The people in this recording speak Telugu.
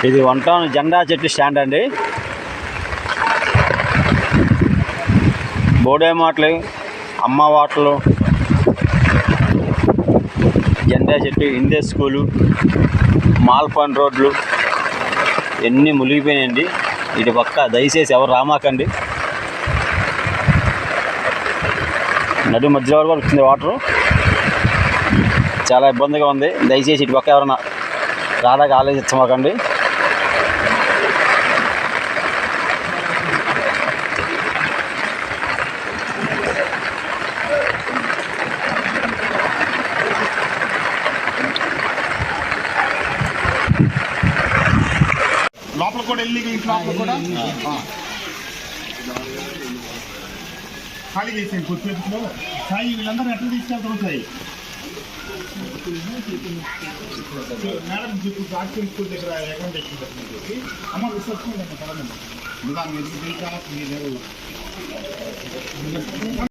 ఇది వన్ టౌన్ జెండా చెట్టు స్టాండ్ అండి. బోడే మాటలు, అమ్మ వాటలు, జెండా చెట్టు, హిందీ స్కూలు, మాల్పన్ రోడ్లు ఎన్ని మునిగిపోయినాయండి. ఇటు పక్క దయచేసి ఎవరు రామాకండి. నడు మధ్యలో కూడా వచ్చింది వాటరు. చాలా ఇబ్బందిగా ఉంది. దయచేసి ఇటు పక్క ఎవరైనా రాదాకా ఆలోచించమాకండి. లోపల కూడా వెళ్ళి ఇంటి లోపల కూడా ఖాళీ చేసాను కొద్దిసేపులో. సాయి వీళ్ళందరూ ఎట్లా తీసుకెళ్తారు సాయి? మేడం చెప్పు ఆర్ట్స్ స్కూల్ దగ్గర అకౌంట్ చెప్పి అమ్మ విశ్వసం పడదండి. దాన్ని ఎందుకు